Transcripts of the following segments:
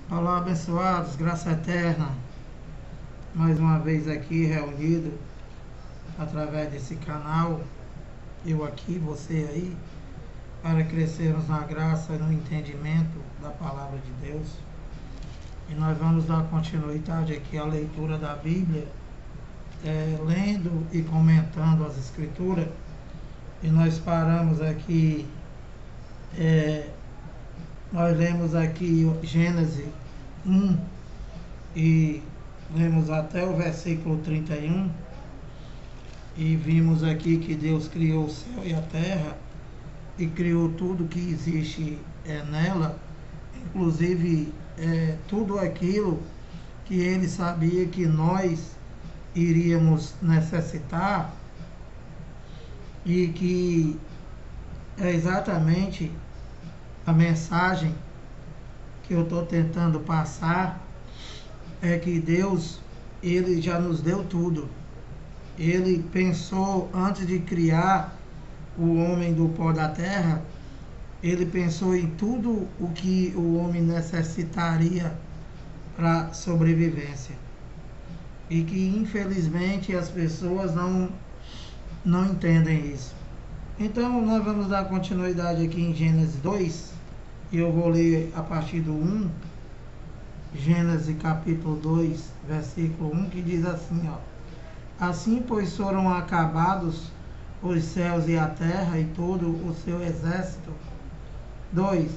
Olá, abençoados, graça eterna, mais uma vez aqui reunido através desse canal, eu aqui, você aí, para crescermos na graça e no entendimento da palavra de Deus. E nós vamos dar continuidade aqui à leitura da Bíblia, lendo e comentando as Escrituras. E nós paramos aqui, nós lemos aqui Gênesis 1 e lemos até o versículo 31 e vimos aqui que Deus criou o céu e a terra e criou tudo que existe nela, inclusive tudo aquilo que ele sabia que nós iríamos necessitar, e que é exatamente a mensagem que eu estou tentando passar, é que Deus, ele já nos deu tudo. Ele pensou, antes de criar o homem do pó da terra, ele pensou em tudo o que o homem necessitaria para sobrevivência. E que infelizmente as pessoas não entendem isso. Então nós vamos dar continuidade aqui em Gênesis 2, e eu vou ler a partir do 1, Gênesis capítulo 2, versículo 1, que diz assim, ó: Assim, pois, foram acabados os céus e a terra e todo o seu exército. 2.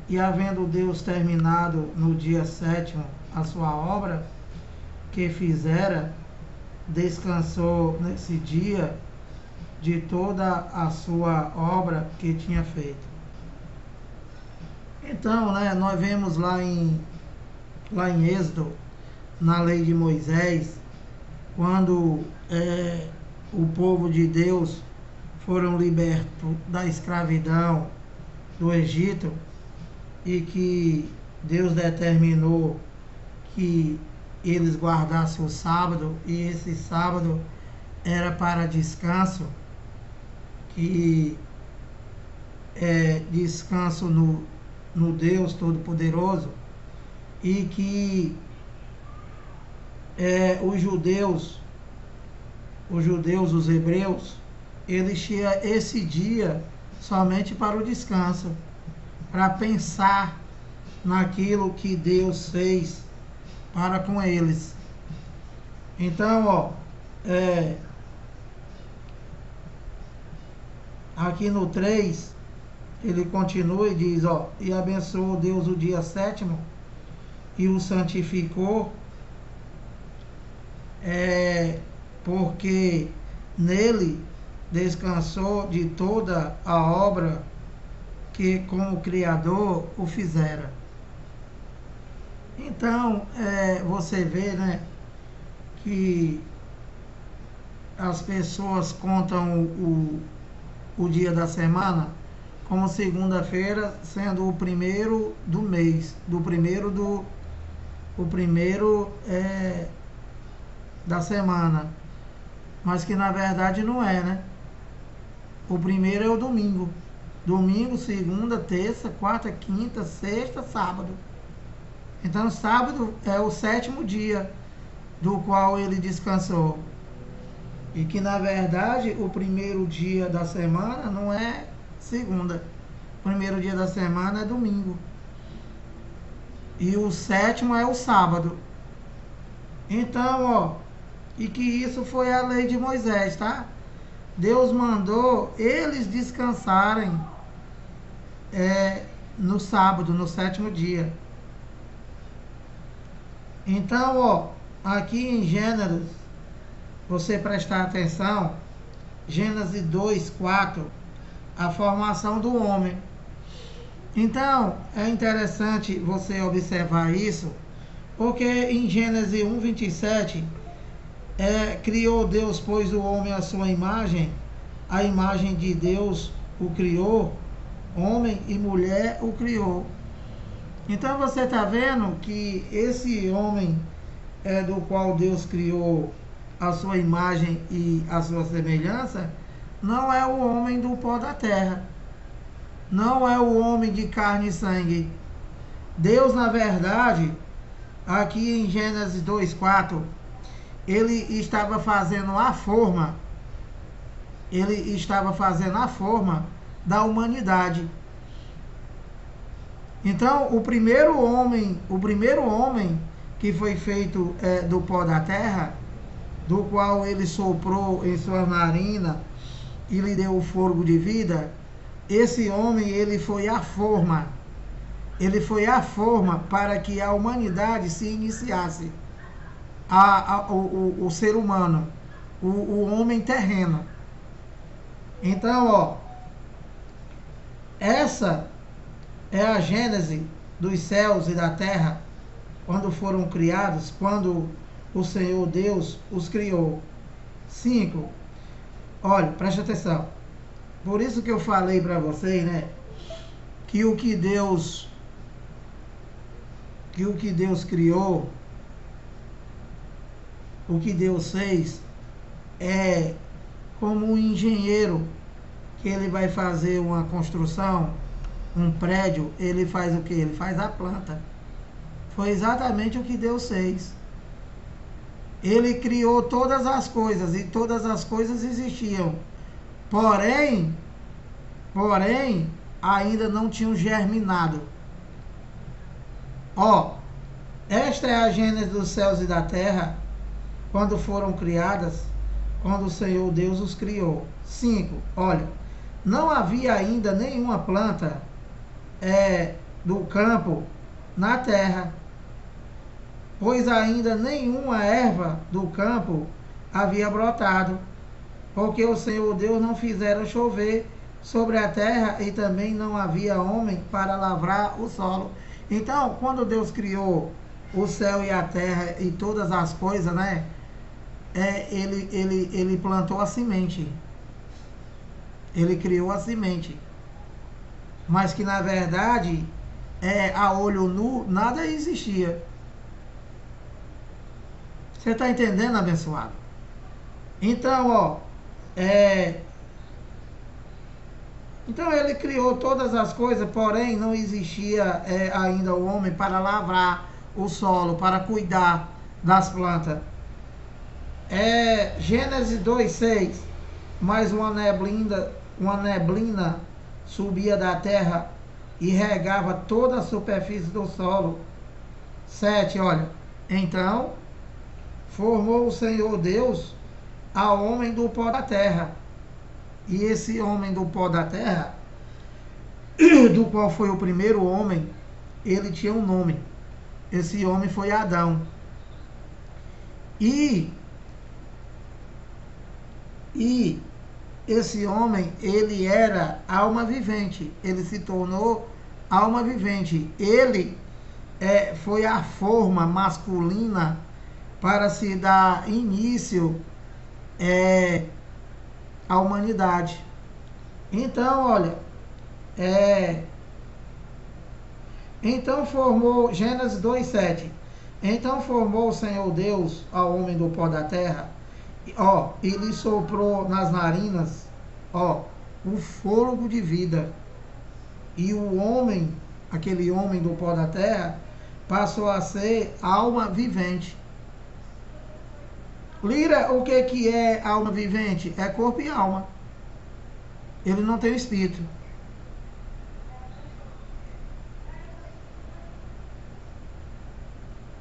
E havendo Deus terminado no dia sétimo a sua obra que fizera, descansou nesse dia de toda a sua obra que tinha feito. Então, nós vemos lá em Êxodo, na lei de Moisés, quando o povo de Deus foram libertos da escravidão do Egito, e que Deus determinou que eles guardassem o sábado, e esse sábado era para descanso, que é descanso no Deus Todo-Poderoso, e que os judeus, os hebreus, eles tinham esse dia somente para o descanso, para pensar naquilo que Deus fez para com eles. Então, aqui no 3, ele continua e diz, e abençoou Deus o dia sétimo e o santificou, porque nele descansou de toda a obra que como Criador o fizera. Então, você vê, que as pessoas contam o dia da semana como segunda-feira sendo o primeiro do mês, o primeiro da semana, mas que na verdade não é, né? O primeiro é o domingo. Domingo, segunda, terça, quarta, quinta, sexta, sábado. Então, sábado é o sétimo dia do qual ele descansou. E que, na verdade, o primeiro dia da semana não é segunda. O primeiro dia da semana é domingo. E o sétimo é o sábado. Então, e que isso foi a lei de Moisés, tá? Deus mandou eles descansarem no sábado, no sétimo dia. Então, aqui em Gênesis, você prestar atenção, Gênesis 2, 4, a formação do homem. Então, é interessante você observar isso, porque em Gênesis 1, 27, criou Deus, pois, o homem à sua imagem, a imagem de Deus o criou, homem e mulher o criou. Então você está vendo que esse homem do qual Deus criou a sua imagem e a sua semelhança, não é o homem do pó da terra, não é o homem de carne e sangue, Deus, na verdade, aqui em Gênesis 2:4, ele estava fazendo a forma, da humanidade. Então, o primeiro homem que foi feito do pó da terra, do qual ele soprou em sua narina e lhe deu o fôlego de vida, esse homem, ele foi a forma para que a humanidade se iniciasse, o ser humano, o homem terreno. Então, essa é a gênese dos céus e da terra, quando foram criados, quando o Senhor Deus os criou. 5. Olha, preste atenção. Por isso que eu falei para vocês, né, que o que Deus criou, o que Deus fez, é como um engenheiro que ele vai fazer uma construção, um prédio, ele faz o que? Ele faz a planta. Foi exatamente o que Deus fez. Ele criou todas as coisas, e todas as coisas existiam. Porém, ainda não tinham germinado. Esta é a gênese dos céus e da terra, quando foram criadas, quando o Senhor Deus os criou. 5. Olha, não havia ainda nenhuma planta do campo na terra, pois ainda nenhuma erva do campo havia brotado, porque o Senhor Deus não fizera chover sobre a terra, e também não havia homem para lavrar o solo. Então, quando Deus criou o céu e a terra e todas as coisas, né, ele plantou a semente. Ele criou a semente. Mas que, na verdade, a olho nu, nada existia. Você está entendendo, abençoado? Então, então ele criou todas as coisas, porém não existia ainda o homem para lavrar o solo, para cuidar das plantas. Gênesis 2:6, mas uma neblina subia da terra e regava toda a superfície do solo. 7, olha, então formou o Senhor Deus ao homem do pó da terra. E esse homem do pó da terra, do qual foi o primeiro homem, ele tinha um nome. Esse homem foi Adão. E esse homem, ele era alma vivente. Ele se tornou alma vivente. Ele foi a forma masculina para se dar início à humanidade. Então, olha, então formou, Gênesis 2:7, então formou o Senhor Deus ao homem do pó da terra, e lhe soprou nas narinas, o fôlego de vida, e o homem, aquele homem do pó da terra, passou a ser alma vivente. Lira, o que é alma vivente? É corpo e alma. Ele não tem espírito.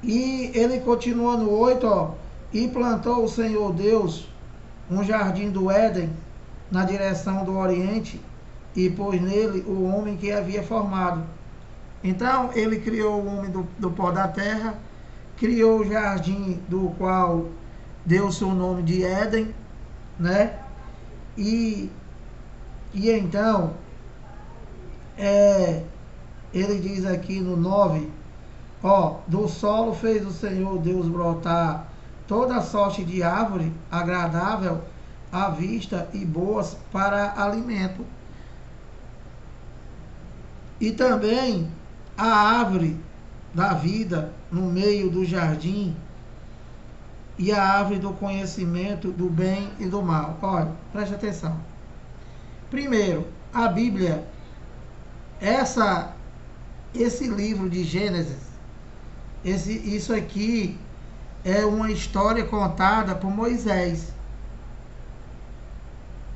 E ele continua no 8, e plantou o Senhor Deus um jardim do Éden na direção do Oriente, e pôs nele o homem que havia formado. Então ele criou o homem do pó da terra, criou o jardim, do qual deu o seu nome de Éden, né? E então ele diz aqui no 9, do solo fez o Senhor Deus brotar toda sorte de árvore agradável à vista e boas para alimento, e também a árvore da vida no meio do jardim, e a árvore do conhecimento do bem e do mal. Olha, preste atenção. Primeiro, a Bíblia, essa esse livro de Gênesis, isso aqui é uma história contada por Moisés.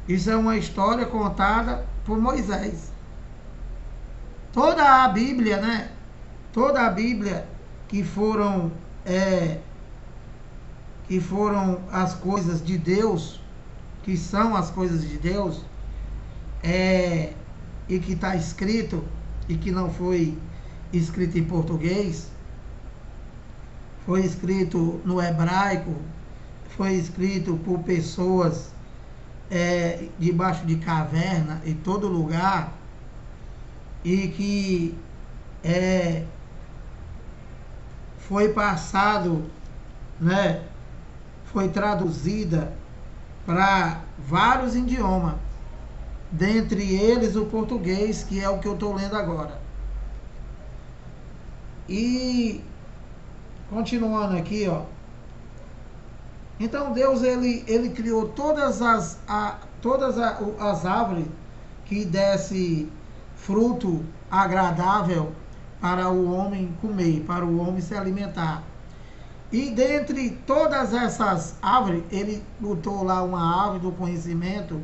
Isso é uma história contada por Moisés. Toda a Bíblia, né? Toda a Bíblia que foram as coisas de Deus, que são as coisas de Deus, e que está escrito, e que não foi escrito em português, foi escrito no hebraico, foi escrito por pessoas debaixo de caverna, em todo lugar, e que foi passado, né, foi traduzida para vários idiomas, dentre eles o português, que é o que eu estou lendo agora. E continuando aqui, ó. Então Deus ele criou todas as árvores que desse fruto agradável para o homem comer, para o homem se alimentar. E dentre todas essas árvores, ele botou lá uma árvore do conhecimento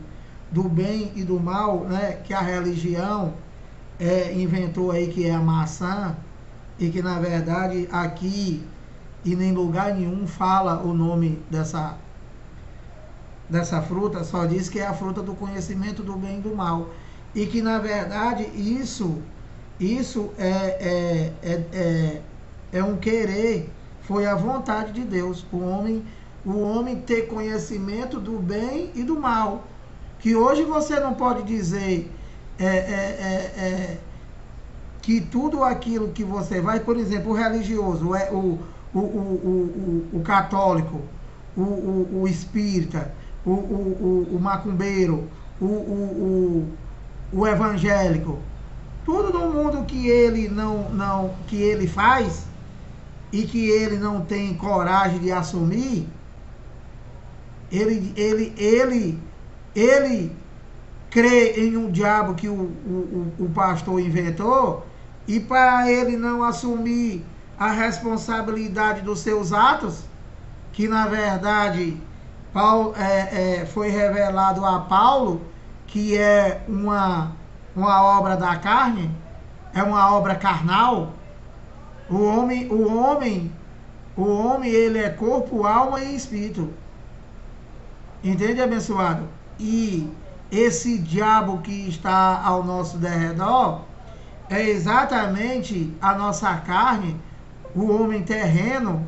do bem e do mal, né, que a religião inventou aí, que é a maçã, e que na verdade aqui e em lugar nenhum fala o nome dessa fruta, só diz que é a fruta do conhecimento do bem e do mal. E que na verdade isso é um querer, foi a vontade de Deus, o homem ter conhecimento do bem e do mal. Que hoje você não pode dizer que tudo aquilo que você vai, por exemplo, o religioso, o católico, o espírita, o macumbeiro, o evangélico, tudo no mundo que ele que ele faz e que ele não tem coragem de assumir, ele crê em um diabo que o pastor inventou, e para ele não assumir a responsabilidade dos seus atos, que na verdade foi revelado a Paulo, que é uma obra da carne, é uma obra carnal. O homem ele é corpo, alma e espírito. Entende, abençoado? E esse diabo que está ao nosso derredor é exatamente a nossa carne, o homem terreno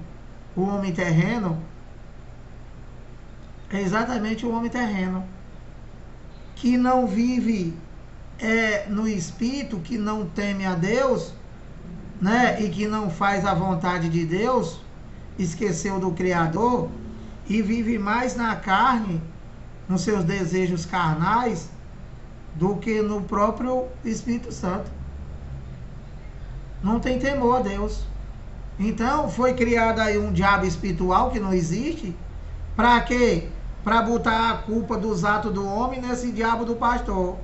é exatamente o homem terreno, que não vive no espírito, que não teme a Deus, né, e que não faz a vontade de Deus, esqueceu do Criador e vive mais na carne, nos seus desejos carnais, do que no próprio Espírito Santo. Não tem temor a Deus. Então foi criado aí um diabo espiritual que não existe. Para quê? Para botar a culpa dos atos do homem nesse diabo do pastor.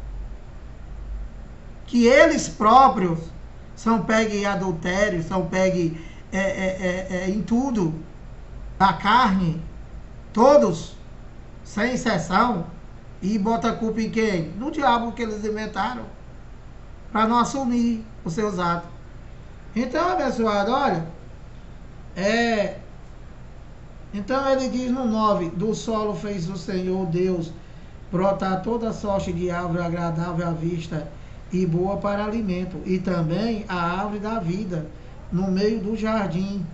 Que eles próprios são pegos em adultério, são pegos em tudo, da carne, todos, sem exceção, e bota a culpa em quem? No diabo que eles inventaram, para não assumir os seus atos. Então, abençoado, olha, então ele diz no 9, do solo fez o Senhor Deus brotar toda sorte de árvore agradável à vista e boa para alimento, e também a árvore da vida no meio do jardim,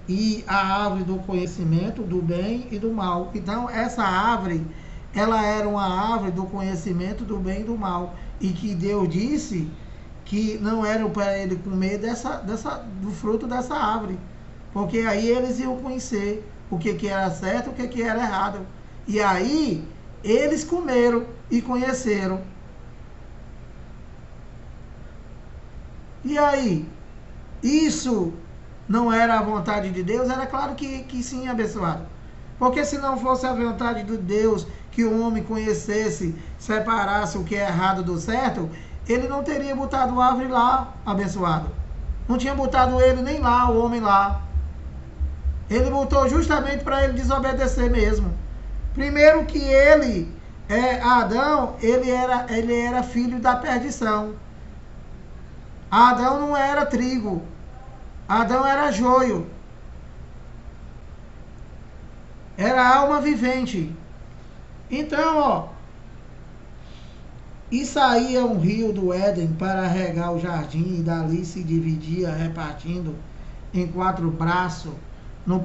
e a árvore do conhecimento do bem e do mal. Então essa árvore, ela era uma árvore do conhecimento do bem e do mal, e que Deus disse que não era para ele comer do fruto dessa árvore, porque aí eles iam conhecer o que era certo e o que era errado. E aí eles comeram e conheceram. E aí, isso não era a vontade de Deus? Era claro que sim, abençoado. Porque se não fosse a vontade de Deus que o homem conhecesse, separasse o que é errado do certo, ele não teria botado a árvore lá, abençoado. Não tinha botado ele nem lá, o homem lá. Ele botou justamente para ele desobedecer mesmo. Primeiro que Adão, ele era filho da perdição. Adão não era trigo. Adão era joio. Era alma vivente. Então, ó, e saía um rio do Éden para regar o jardim, e dali se dividia, repartindo em 4 braços. O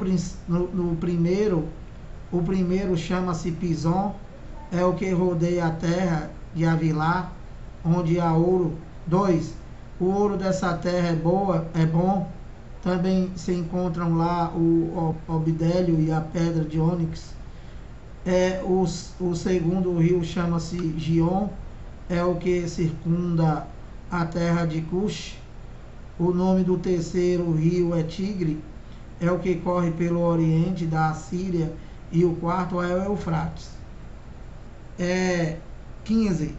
primeiro chama-se Pison, é o que rodeia a terra de Havilá, onde há ouro. 2. O ouro dessa terra é bom. Também se encontram lá o obidélio e a pedra de ônix. O segundo rio chama-se Gion, é o que circunda a terra de Cush. O nome do terceiro rio é Tigre, é o que corre pelo oriente da Assíria. E o quarto é o Eufrates. 15.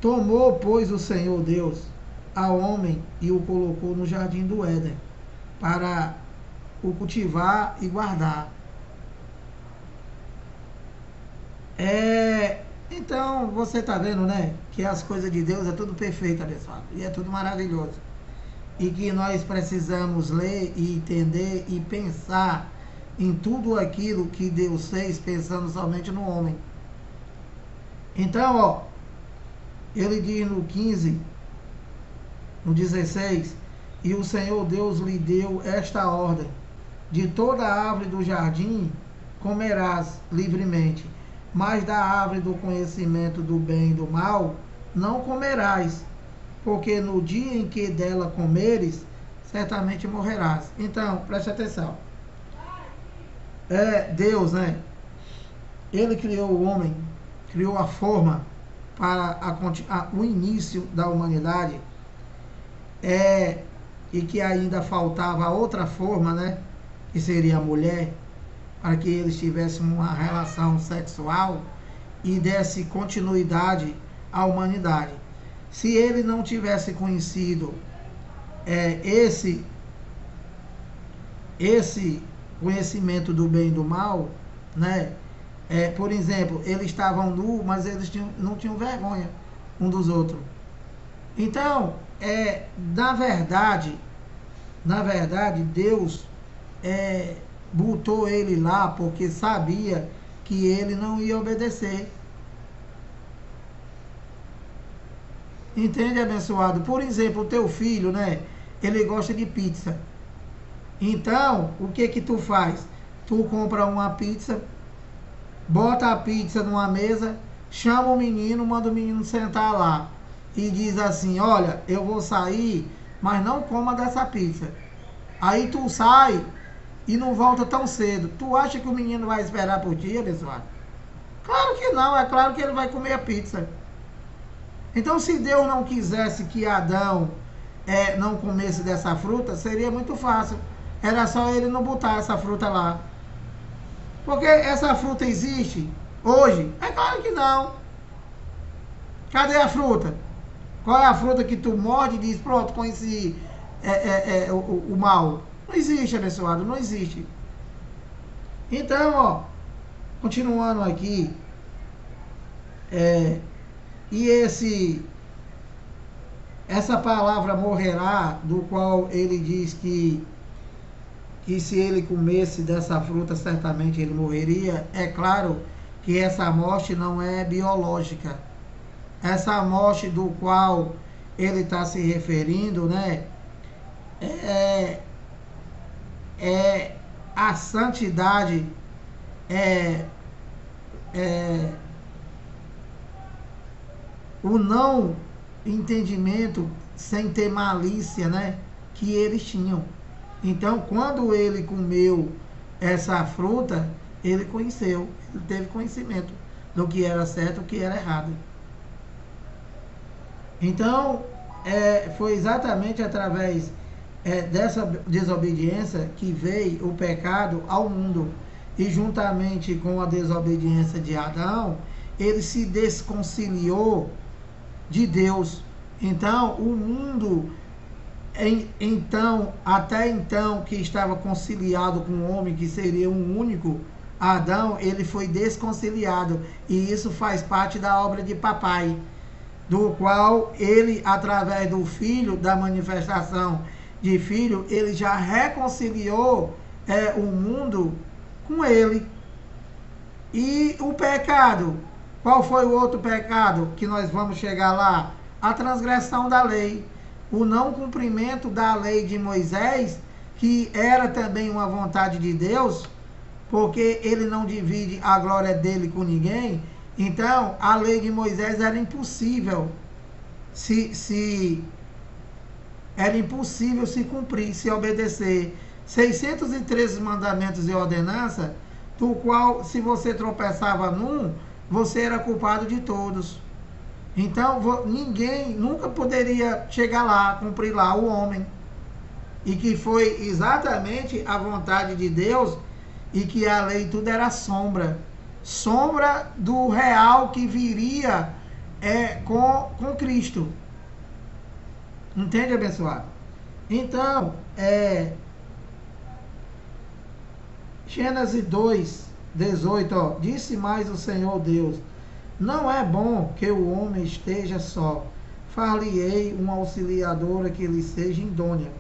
Tomou, pois, o Senhor Deus ao homem e o colocou no jardim do Éden, para o cultivar e guardar. Então, você está vendo, né? Que as coisas de Deus é tudo perfeito, abençoado. E é tudo maravilhoso. E que nós precisamos ler e entender e pensar em tudo aquilo que Deus fez, pensando somente no homem. Então, ele diz no 15, no 16, e o Senhor Deus lhe deu esta ordem: de toda a árvore do jardim comerás livremente, mas da árvore do conhecimento do bem e do mal não comerás, porque no dia em que dela comeres, certamente morrerás. Então, preste atenção. Deus, né? Ele criou o homem, criou a forma para o início da humanidade, e que ainda faltava outra forma, né? Que seria a mulher, para que eles tivessem uma relação sexual e desse continuidade à humanidade. Se ele não tivesse conhecido esse conhecimento do bem e do mal, né? Por exemplo, eles estavam nus, mas eles não tinham vergonha um dos outros. Então, na verdade, Deus botou ele lá porque sabia que ele não ia obedecer. Entende, abençoado? Por exemplo, o teu filho, né? Ele gosta de pizza. Então, o que tu faz? Tu compra uma pizza, bota a pizza numa mesa, chama o menino, manda o menino sentar lá e diz assim: olha, eu vou sair, mas não coma dessa pizza. Aí tu sai e não volta tão cedo. Tu acha que o menino vai esperar por ti, abençoado? Claro que não, é claro que ele vai comer a pizza. Então, se Deus não quisesse que Adão não comesse dessa fruta, seria muito fácil. Era só ele não botar essa fruta lá. Porque essa fruta existe hoje? É claro que não. Cadê a fruta? Qual é a fruta que tu morde e diz: pronto, conheci o mal? Não existe, abençoado, não existe. Então, continuando aqui, e essa palavra morrerá, do qual ele diz que se ele comesse dessa fruta, certamente ele morreria. É claro que essa morte não é biológica. Essa morte do qual ele está se referindo, né? A santidade, o não entendimento sem ter malícia, né? Que eles tinham. Então, quando ele comeu essa fruta, ele conheceu, ele teve conhecimento do que era certo e o que era errado. Então, foi exatamente através dessa desobediência que veio o pecado ao mundo. E juntamente com a desobediência de Adão, ele se desconciliou de Deus. Então, o mundo Então, até então, que estava conciliado com o homem, que seria um único Adão, ele foi desconciliado. E isso faz parte da obra de papai, do qual ele, através do filho, da manifestação de filho, ele já reconciliou o mundo com ele. E o pecado, qual foi o outro pecado que nós vamos chegar lá? A transgressão da lei, o não cumprimento da lei de Moisés, que era também uma vontade de Deus, porque ele não divide a glória dele com ninguém. Então, a lei de Moisés era impossível era impossível se cumprir, se obedecer. 613 mandamentos e ordenanças, do qual, se você tropeçava num, você era culpado de todos. Então, ninguém nunca poderia chegar lá, cumprir lá, o homem. E que foi exatamente a vontade de Deus, e que a lei tudo era sombra. Sombra do real que viria com Cristo. Entende, abençoado? Então, Gênesis 2, 18, ó, disse mais o Senhor Deus: não é bom que o homem esteja só. Far-lhe-ei uma auxiliadora que lhe seja idônea.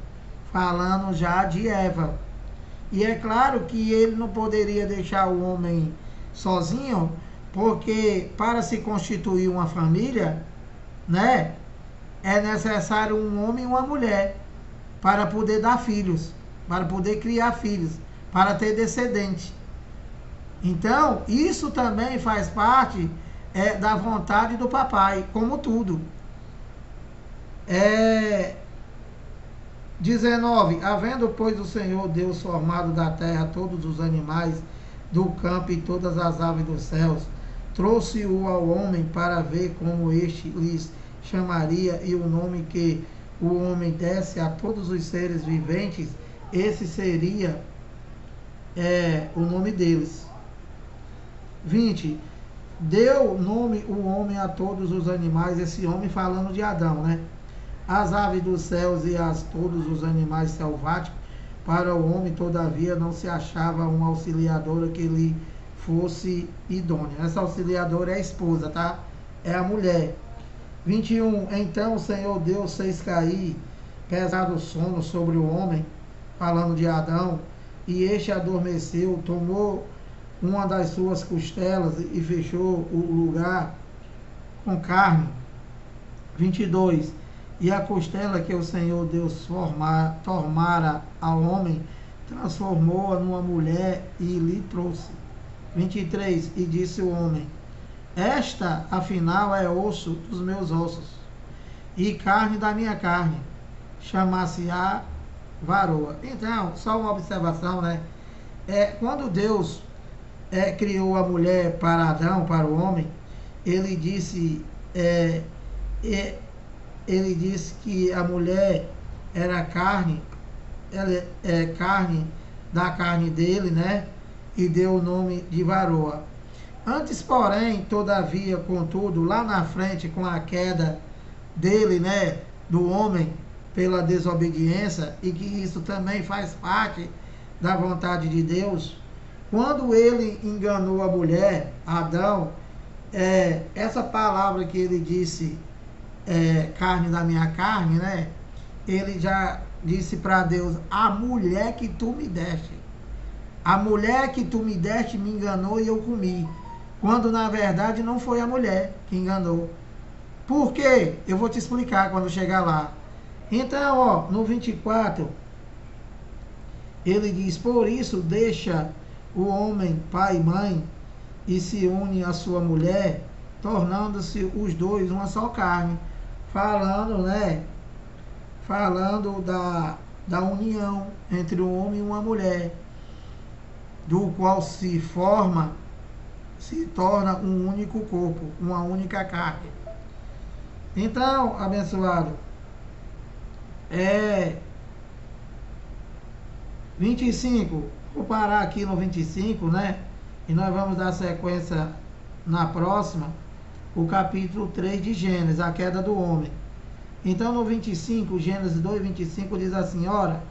Falando já de Eva. E é claro que ele não poderia deixar o homem sozinho, porque para se constituir uma família, né, é necessário um homem e uma mulher para poder dar filhos, para poder criar filhos, para ter descendente. Então, isso também faz parte da vontade do papai, como tudo. 19. Havendo, pois, o Senhor Deus formado da terra todos os animais do campo e todas as aves dos céus, trouxe-o ao homem para ver como este lhes chamaria, e o nome que o homem desse a todos os seres viventes, esse seria o nome deles. 20. Deu nome o homem a todos os animais, esse homem falando de Adão, né? As aves dos céus e todos os animais selváticos. Para o homem, todavia, não se achava uma auxiliadora que lhe fosse idônea. Essa auxiliadora é a esposa, tá? É a mulher. 21. Então o Senhor Deus fez cair pesado sono sobre o homem, falando de Adão, e este adormeceu, tomou uma das suas costelas e fechou o lugar com carne. 22. E a costela que o Senhor Deus formara ao homem, transformou-a numa mulher e lhe trouxe. 23. E disse o homem: esta, afinal, é osso dos meus ossos e carne da minha carne. Chamar-se-á varoa. Então, só uma observação, né? Quando Deus criou a mulher para Adão, para o homem, ele disse que a mulher era carne, ela é carne da carne dele, né? E deu o nome de varoa. Antes, porém, todavia, contudo, lá na frente, com a queda dele, né, do homem, pela desobediência, e que isso também faz parte da vontade de Deus, quando ele enganou a mulher, Adão, essa palavra que ele disse, carne da minha carne, né, ele já disse para Deus: a mulher que tu me deste, a mulher que tu me deste me enganou e eu comi. Quando na verdade não foi a mulher que enganou. Por quê? Eu vou te explicar quando chegar lá. Então, ó, no 24, ele diz: por isso deixa o homem pai e mãe e se une à sua mulher, tornando-se os dois uma só carne. Falando, né? Falando da união entre um homem e uma mulher, do qual se torna um único corpo, uma única carne. Então, abençoado, 25, vou parar aqui no 25, né? E nós vamos dar sequência na próxima, o capítulo 3 de Gênesis, a queda do homem. Então no 25, Gênesis 2, 25 diz assim: ora,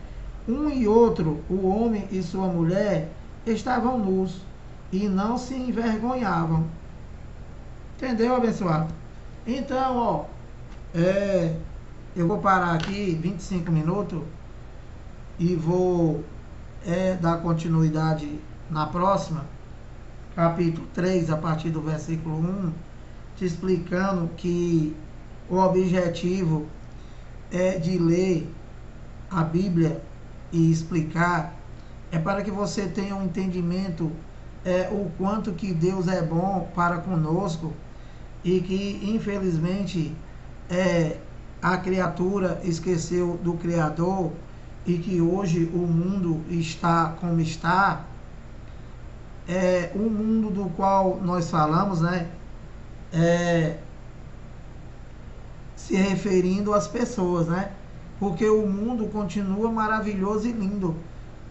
um e outro, o homem e sua mulher, estavam nus e não se envergonhavam. Entendeu, abençoado? Então, ó, eu vou parar aqui 25 minutos e vou dar continuidade na próxima, capítulo 3, a partir do versículo 1, te explicando que o objetivo é de ler a Bíblia e explicar, é para que você tenha um entendimento o quanto que Deus é bom para conosco e que infelizmente a criatura esqueceu do Criador e que hoje o mundo está como está. O mundo do qual nós falamos, né, se referindo às pessoas, né, porque o mundo continua maravilhoso e lindo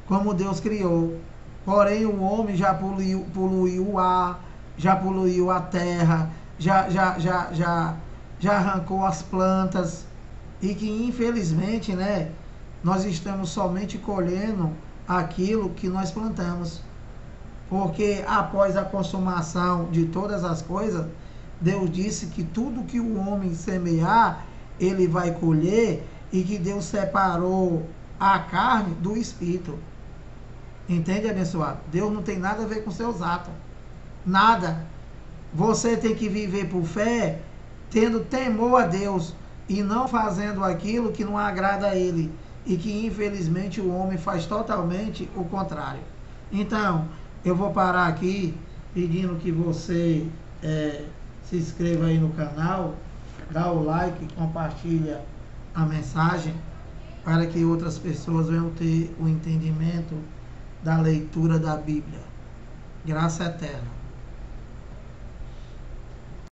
como Deus criou, porém o homem já poluiu o ar, já poluiu a terra, já arrancou as plantas, e que infelizmente, né, nós estamos somente colhendo aquilo que nós plantamos, porque após a consumação de todas as coisas, Deus disse que tudo que o homem semear, ele vai colher, e que Deus separou a carne do espírito. Entende, abençoado? Deus não tem nada a ver com seus atos. Nada. Você tem que viver por fé, tendo temor a Deus e não fazendo aquilo que não agrada a Ele. E que infelizmente o homem faz totalmente o contrário. Então, eu vou parar aqui pedindo que você se inscreva aí no canal, dá o like, compartilha a mensagem para que outras pessoas venham ter o entendimento da leitura da Bíblia. Graça eterna.